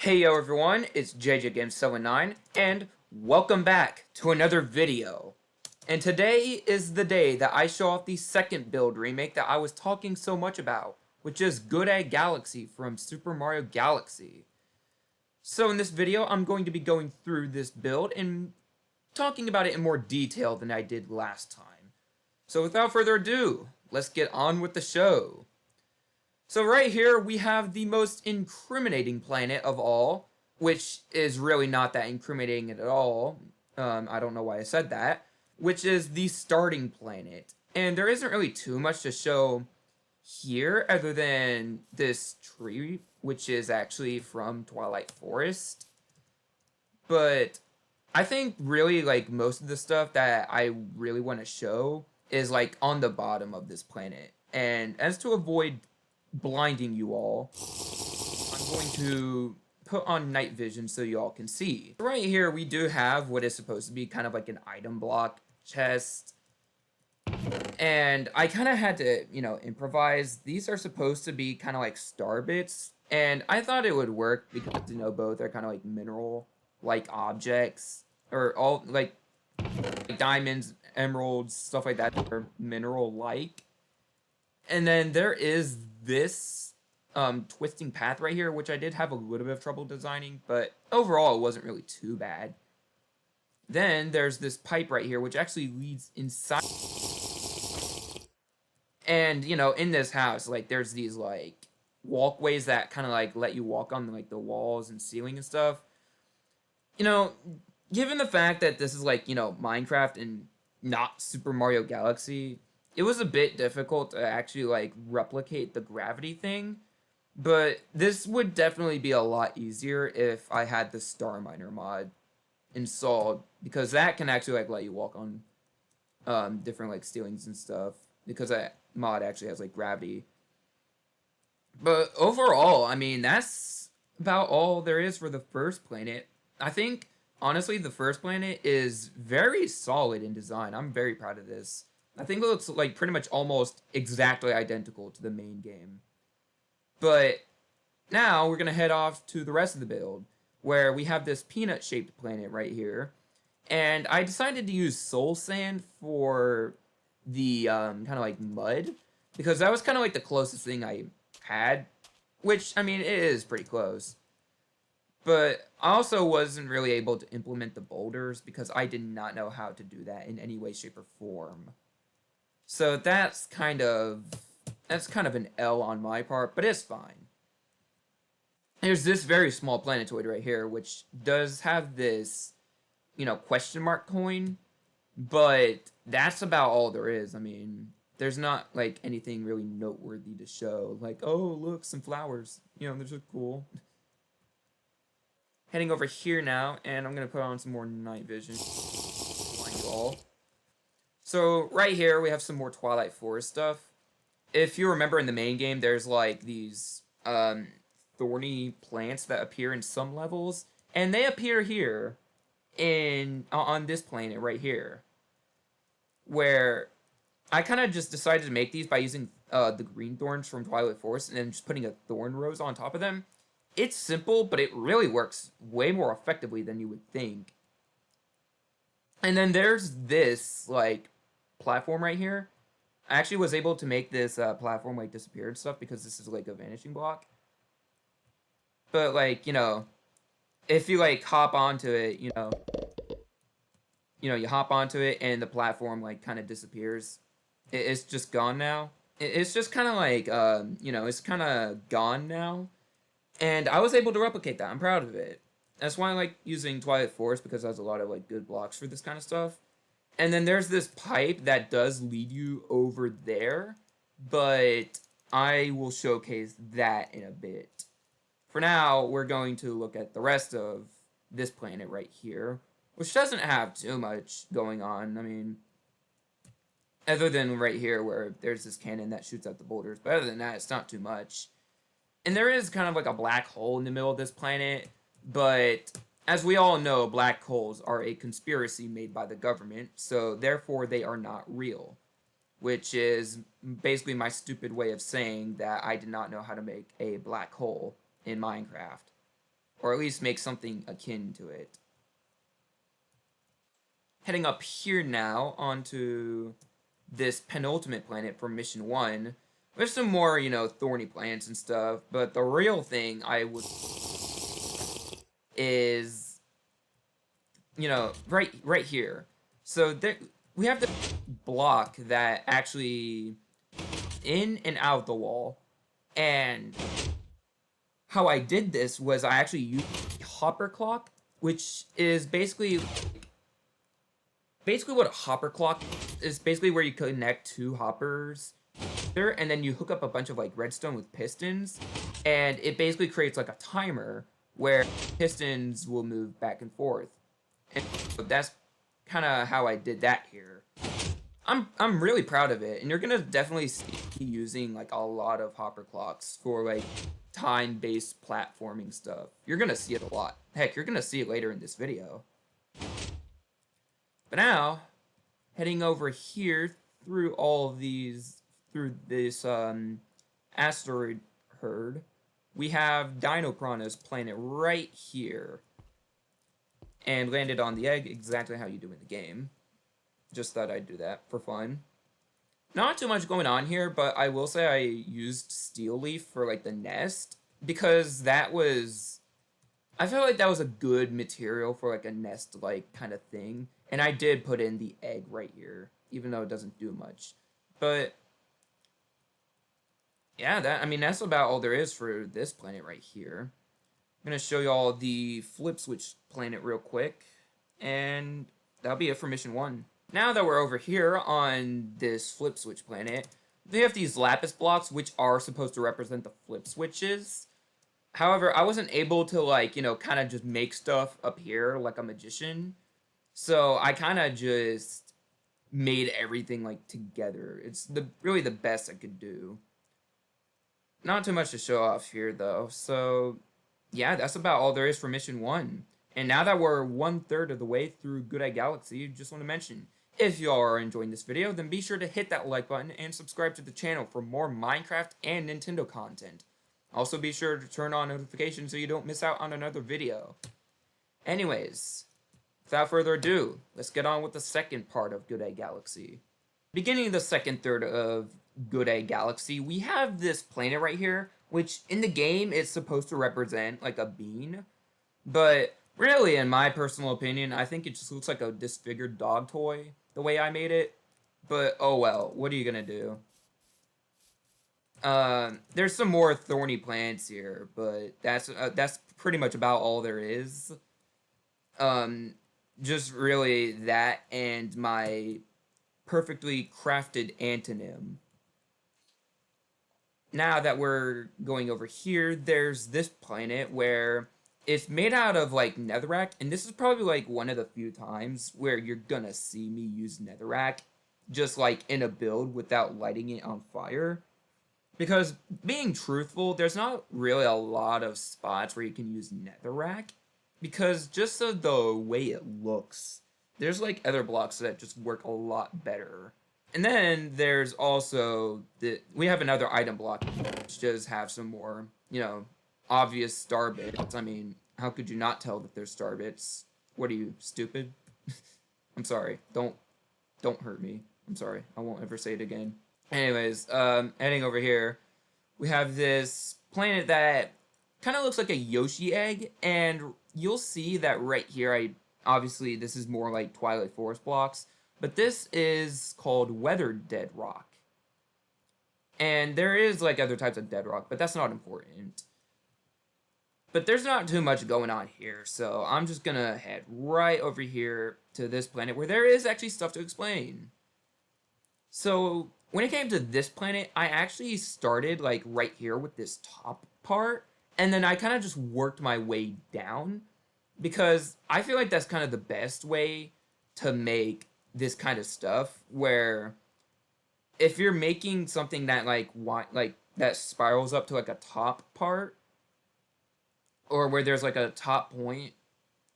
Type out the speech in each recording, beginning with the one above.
Hey yo everyone, it's JJGames79, and welcome back to another video. And today is the day that I show off the second build remake that I was talking so much about, which is Good Egg Galaxy from Super Mario Galaxy. So in this video, I'm going to be going through this build and talking about it in more detail than I did last time. So without further ado, let's get on with the show. So right here, we have the most incriminating planet of all, which is really not that incriminating at all. I don't know why I said that, which is the starting planet. And there isn't really too much to show here other than this tree, which is actually from Twilight Forest. But I think really like most of the stuff that I really want to show is like on the bottom of this planet. And as to avoid blinding you all, I'm going to put on night vision so you all can see. Right here we do have what is supposed to be kind of like an item block chest. And I kind of had to, improvise. These are supposed to be kind of like star bits. And I thought it would work because, both are kind of like mineral-like objects. Or all, like diamonds, emeralds, stuff like that are mineral-like. And then there is this twisting path right here, which I did have a little bit of trouble designing, but overall it wasn't really too bad. Then there's this pipe right here, which actually leads inside. And, in this house, like, there's these, like, walkways that kind of, like, let you walk on, like, the walls and ceiling and stuff. Given the fact that this is, like, Minecraft and not Super Mario Galaxy, it was a bit difficult to actually, like, replicate the gravity thing. But this would definitely be a lot easier if I had the Star Miner mod installed, because that can actually, like, let you walk on different, like, ceilings and stuff, because that mod actually has, like, gravity. But overall, I mean, that's about all there is for the first planet. I think, honestly, the first planet is very solid in design. I'm very proud of this. I think it looks like pretty much almost exactly identical to the main game. But now we're going to head off to the rest of the build, where we have this peanut-shaped planet right here. And I decided to use soul sand for the kind of like mud, because that was kind of like the closest thing I had, which, I mean, it is pretty close. But I also wasn't really able to implement the boulders because I did not know how to do that in any way, shape, or form. So that's kind of an L on my part, but it's fine. There's this very small planetoid right here, which does have this, question mark coin, but that's about all there is. I mean, there's not, like, anything really noteworthy to show. Like, oh, look, some flowers. Those are cool. Heading over here now, and I'm going to put on some more night vision. Blind you all. So, right here, we have some more Twilight Forest stuff. If you remember in the main game, there's, like, these, thorny plants that appear in some levels, and they appear here on this planet right here, where I kind of just decided to make these by using the green thorns from Twilight Forest and then just putting a thorn rose on top of them. It's simple, but it really works way more effectively than you would think. And then there's this, like, platform right here. I actually was able to make this platform, like, disappear and stuff because this is, like, a vanishing block. But, like, if you, like, hop onto it, you hop onto it and the platform, like, kind of disappears. It's just gone now. It's just kind of like, it's kind of gone now. And I was able to replicate that. I'm proud of it. That's why I like using Twilight Forest, because it has a lot of, like, good blocks for this kind of stuff. And then there's this pipe that does lead you over there, but I will showcase that in a bit. For now, we're going to look at the rest of this planet right here, which doesn't have too much going on. I mean, other than right here where there's this cannon that shoots out the boulders. But other than that, it's not too much. And there is kind of like a black hole in the middle of this planet, but as we all know, black holes are a conspiracy made by the government, so therefore they are not real. Which is basically my stupid way of saying that I did not know how to make a black hole in Minecraft. or at least make something akin to it. Heading up here now onto this penultimate planet for mission 1. There's some more, you know, thorny plants and stuff, but the real thing I would is, you know, right here. So there we have the block that actually in and out of the wall, and how I did this was I actually used a hopper clock, which is basically what a hopper clock is. Basically where you connect two hoppers there, and then you hook up a bunch of like redstone with pistons, and it basically creates like a timer where pistons will move back and forth. And so that's kind of how I did that here. I'm really proud of it, and you're gonna definitely see me using like a lot of hopper clocks for like time-based platforming stuff. You're gonna see it a lot. Heck, you're gonna see it later in this video. But now, heading over here through all of these, through this asteroid herd, we have Dino Piranha's planet right here. And landed on the egg exactly how you do in the game. Just thought I'd do that for fun. Not too much going on here, but I will say I used steel leaf for like the nest, because that was, I feel like that was a good material for like a nest like kind of thing. And I did put in the egg right here, even though it doesn't do much. But yeah, that's about all there is for this planet right here. I'm gonna show you all the flip switch planet real quick, and that'll be it for mission 1. Now that we're over here on this flip switch planet, they have these lapis blocks which are supposed to represent the flip switches. However, I wasn't able to like, you know, kind of just make stuff up here like a magician. So I kind of just made everything like together. It's really the best I could do. Not too much to show off here though. So yeah, that's about all there is for mission 1. And now that we're 1/3 of the way through Good Egg Galaxy, just want to mention, if y'all are enjoying this video, then be sure to hit that like button and subscribe to the channel for more Minecraft and Nintendo content. Also be sure to turn on notifications so you don't miss out on another video. Anyways, without further ado, let's get on with the second part of Good Egg Galaxy. Beginning the second third of Good Egg Galaxy, we have this planet right here, which in the game it's supposed to represent like a bean, but really, in my personal opinion, I think it just looks like a disfigured dog toy, the way I made it. But oh well, what are you gonna do? There's some more thorny plants here, but that's pretty much about all there is. Just really that and my perfectly crafted antonym. Now that we're going over here, there's this planet where it's made out of like netherrack, and this is probably like one of the few times where you're gonna see me use netherrack just like in a build without lighting it on fire. Because being truthful, there's not really a lot of spots where you can use netherrack, because just of the way it looks, there's like other blocks that just work a lot better. And then there's also we have another item block which does have some more, you know, obvious star bits. I mean, how could you not tell that there's star bits? What are you, stupid? I'm sorry. Don't hurt me. I'm sorry. I won't ever say it again. Anyways, heading over here, we have this planet that kind of looks like a Yoshi egg, and you'll see that right here, obviously this is more like Twilight Forest blocks, but this is called weathered dead rock. And there is like other types of dead rock, but that's not important. But there's not too much going on here, so I'm just gonna head right over here to this planet where there is actually stuff to explain. So when it came to this planet, I actually started like right here with this top part, and then I kind of just worked my way down, because I feel like that's kind of the best way to make this kind of stuff, where if you're making something that like that spirals up to like a top part, or where there's like a top point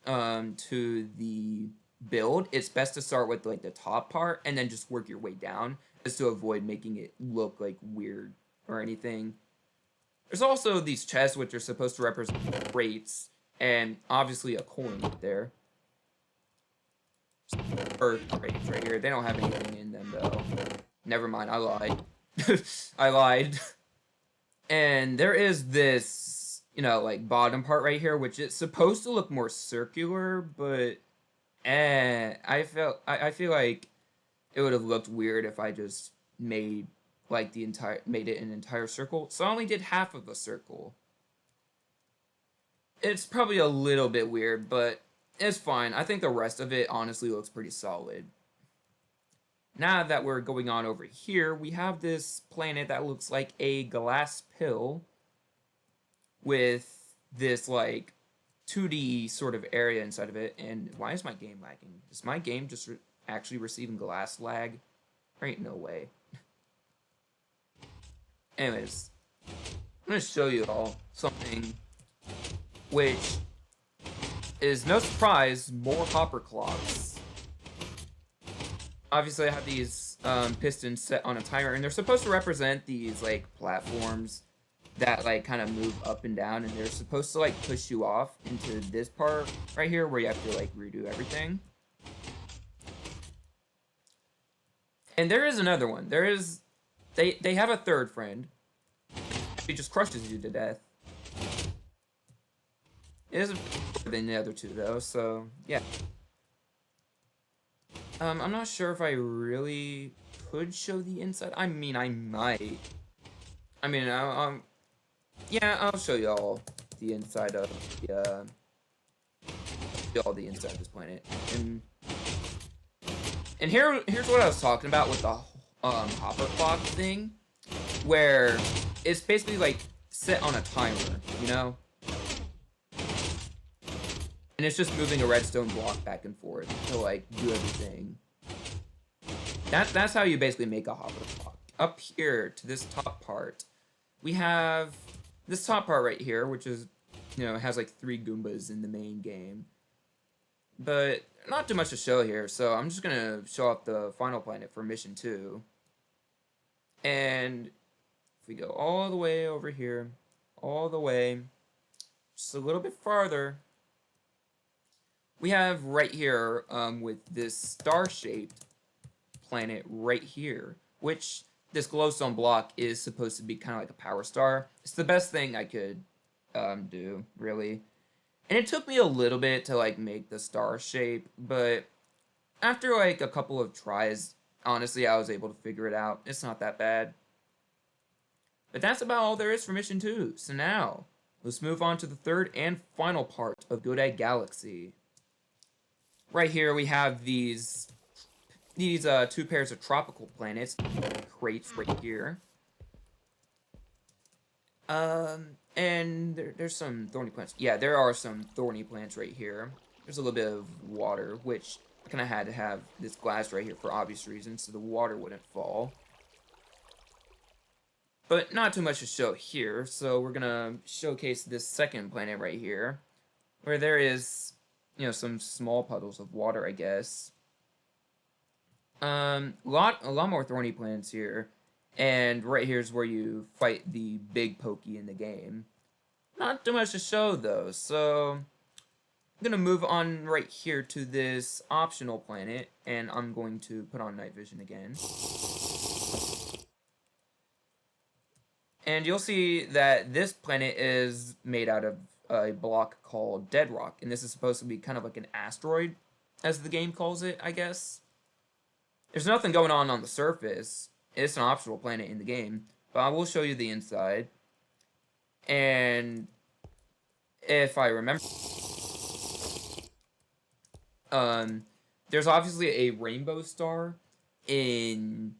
to the build, it's best to start with like the top part and then just work your way down, just to avoid making it look like weird or anything. There's also these chests which are supposed to represent crates, and obviously a coin right there. Earth rays right here. They don't have anything in them though. Never mind, I lied. I lied. And there is this, like bottom part right here, which is supposed to look more circular, but I feel like it would have looked weird if I just made made it an entire circle. So I only did half of a circle. It's probably a little bit weird, but it's fine. I think the rest of it honestly looks pretty solid. Now that we're going on over here, we have this planet that looks like a glass pill with this like 2D sort of area inside of it. And why is my game lagging? Is my game just actually receiving glass lag? There ain't no way. Anyways, I'm gonna show you all something which is no surprise, more hopper clocks. Obviously I have these pistons set on a timer, and they're supposed to represent these like platforms that like kind of move up and down, and they're supposed to like push you off into this part right here where you have to like redo everything. And there is another one. They have a third friend. He just crushes you to death. It is better than the other two though, so yeah. I'm not sure if I really could show the inside. I mean, I might. I mean, yeah, I'll show y'all the inside of the, inside of this planet. And here's what I was talking about with the hopper clock thing, where it's basically like set on a timer, you know? And it's just moving a redstone block back and forth to like do everything. That's how you basically make a hopper clock. Up here to this top part, we have this top part right here, which is, has like 3 Goombas in the main game. But not too much to show here, so I'm just gonna show off the final planet for mission 2. And if we go all the way over here, all the way, just a little bit farther, we have right here with this star-shaped planet right here, which this glowstone block is supposed to be kind of like a power star. It's the best thing I could do, really. And it took me a little bit to like make the star shape, but after like a couple of tries, honestly, I was able to figure it out. It's not that bad. But that's about all there is for mission 2. So now, let's move on to the third and final part of Godai Galaxy. Right here we have these 2 pairs of tropical planets, crates right here. And there's some thorny plants. Yeah, there are some thorny plants right here. There's a little bit of water, which I kind of had to have this glass right here for obvious reasons, so the water wouldn't fall. But not too much to show here, so we're gonna showcase this second planet right here, where there is, some small puddles of water, I guess. A lot more thorny plants here. And right here is where you fight the big pokey in the game. Not too much to show though, so I'm gonna move on right here to this optional planet, and I'm going to put on night vision again. And you'll see that this planet is made out of a block called Dead Rock, and this is supposed to be kind of like an asteroid, as the game calls it, I guess. There's nothing going on the surface. It's an optional planet in the game, but I will show you the inside. And if I remember, there's obviously a rainbow star in,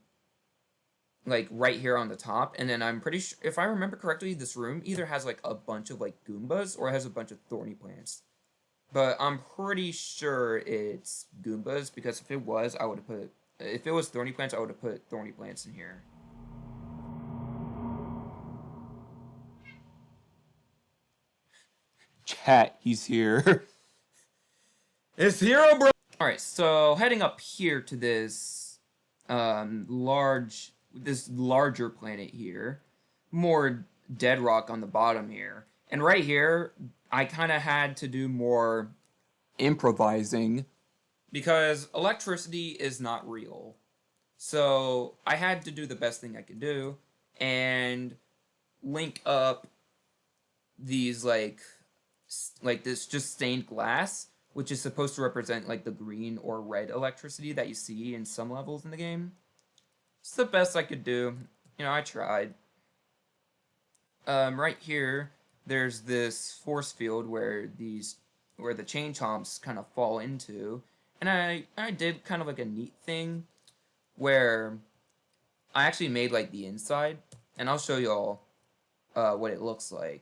like, right here on the top, and then I'm pretty sure, if I remember correctly, this room either has, like, a bunch of, like, Goombas, or it has a bunch of thorny plants. But I'm pretty sure it's Goombas, because if it was, I would have put... If it was thorny plants, I would have put thorny plants in here. Chat, he's here. It's hero, bro! Alright, so heading up here to this larger planet here. More dead rock on the bottom here. And right here, I kind of had to do more improvising because electricity is not real. So I had to do the best thing I could do and link up these like this just stained glass, which is supposed to represent like the green or red electricity that you see in some levels in the game. It's the best I could do. You know, I tried. Right here, there's this force field where the chain chomps kind of fall into, and I did kind of like a neat thing where I actually made like the inside, and I'll show you all what it looks like.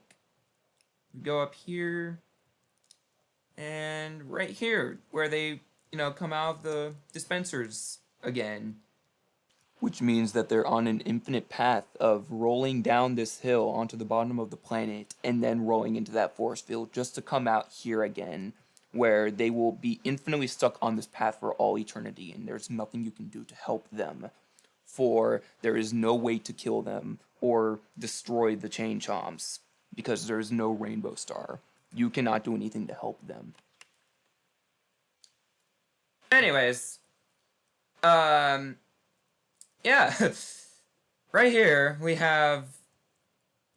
We go up here, and right here where they come out of the dispensers again, which means that they're on an infinite path of rolling down this hill onto the bottom of the planet and then rolling into that force field just to come out here again, where they will be infinitely stuck on this path for all eternity, and there's nothing you can do to help them, for there is no way to kill them or destroy the chain chomps because there is no rainbow star. You cannot do anything to help them. Anyways, yeah, right here we have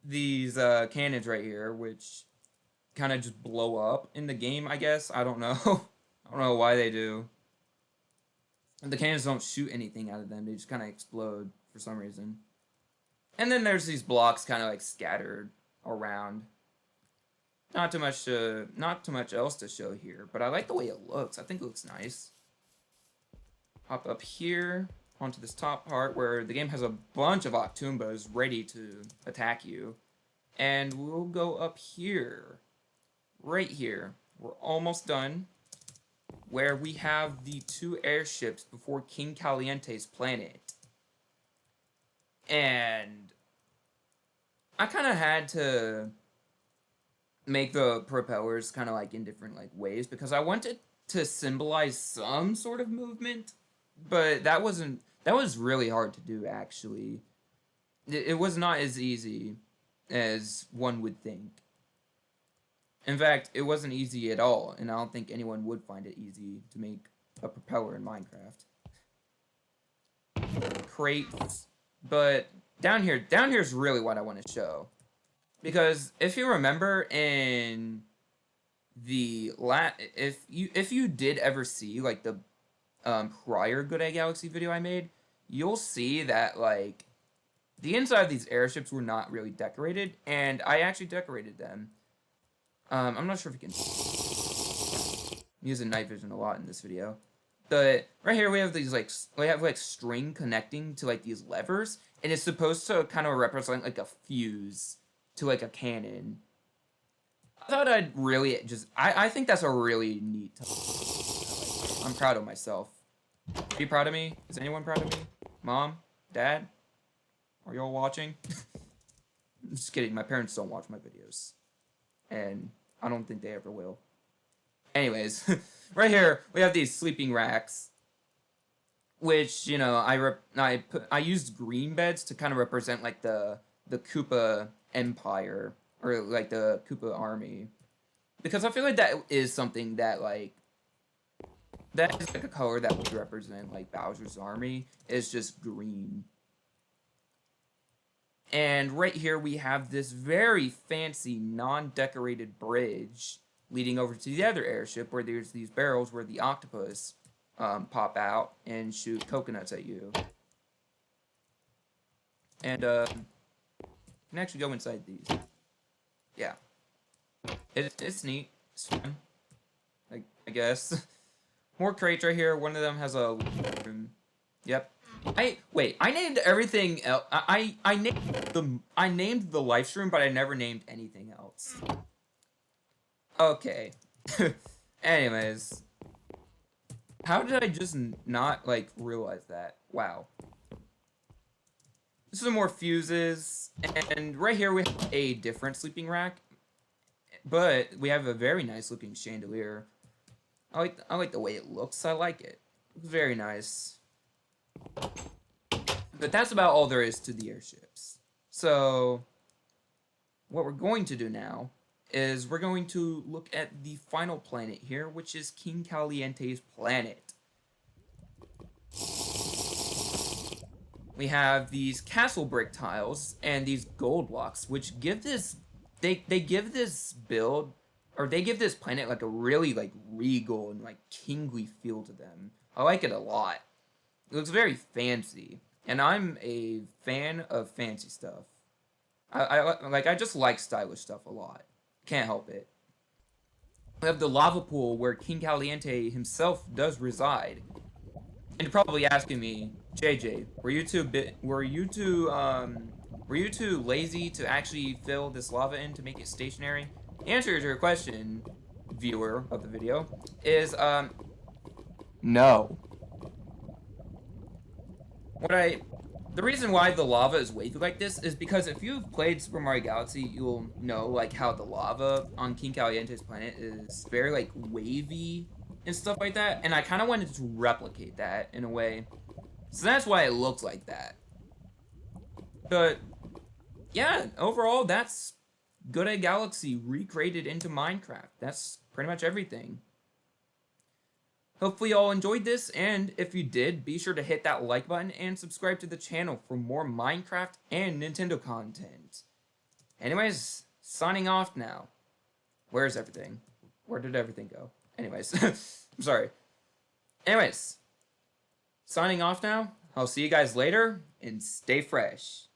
these cannons right here, which kind of just blow up in the game, I guess. I don't know. I don't know why they do. The cannons don't shoot anything out of them. They just kind of explode for some reason. And then there's these blocks kind of like scattered around. Not too much else to show here, but I like the way it looks. I think it looks nice. Hop up here onto this top part where the game has a bunch of Octoombas ready to attack you. And we'll go up here. Right here. We're almost done. Where we have the 2 airships before King Caliente's planet. And I kind of had to make the propellers kind of like in different like ways because I wanted to symbolize some sort of movement, but that was really hard to do actually. It was not as easy as one would think. In fact, it wasn't easy at all, and I don't think anyone would find it easy to make a propeller in Minecraft. Crates, but down here's really what I want to show. Because if you remember in the if you did ever see like the prior Good Egg Galaxy video I made, you'll see that like the inside of these airships were not really decorated, and I actually decorated them. I'm not sure if you can. I'm using night vision a lot in this video. But right here we have these like string connecting to like these levers, and it's supposed to kind of represent like a fuse to like a cannon. I thought I'd really I think that's a really neat. I'm proud of myself. Are you proud of me? Is anyone proud of me? Mom? Dad? Are y'all watching? I'm just kidding. My parents don't watch my videos. And I don't think they ever will. Anyways, right here we have these sleeping racks, which I used green beds to kind of represent like the Koopa Empire or like the Koopa Army, because I feel like that is something that that is like a color that would represent like Bowser's army is just green. And right here we have this very fancy non-decorated bridge leading over to the other airship where there's these barrels where the octopus pop out and shoot coconuts at you. And you can actually go inside these. Yeah. It's neat. It's fun. I guess. More crates right here. One of them has a room. Yep. I named everything else. I named the live stream, but I never named anything else. Okay. Anyways, how did I just not like realize that? Wow. Some more fuses, and right here we have a different sleeping rack, but we have a very nice looking chandelier. I like the way it looks. I like it. It's very nice. But that's about all there is to the airships. So what we're going to do now is we're going to look at the final planet here, which is King Caliente's planet. We have these castle brick tiles and these gold blocks, which give this they give this build, or they give this planet like a really like regal and like kingly feel to them. I like it a lot. It looks very fancy, and I'm a fan of fancy stuff. I just like stylish stuff a lot. Can't help it. We have the lava pool where King Caliente himself does reside. And you're probably asking me, JJ, were you too lazy to actually fill this lava in to make it stationary? The answer to your question, viewer of the video, is no. The reason why the lava is wavy like this is because if you've played Super Mario Galaxy, you'll know like how the lava on King Caliente's planet is very like wavy and stuff like that, and I kind of wanted to replicate that in a way. So that's why it looks like that. But yeah, overall that's Good Egg Galaxy recreated into Minecraft. That's pretty much everything. Hopefully you all enjoyed this, and if you did, be sure to hit that like button and subscribe to the channel for more Minecraft and Nintendo content. Anyways, signing off now. Where's everything? Where did everything go? Anyways, I'm sorry. Anyways, signing off now. I'll see you guys later, and stay fresh.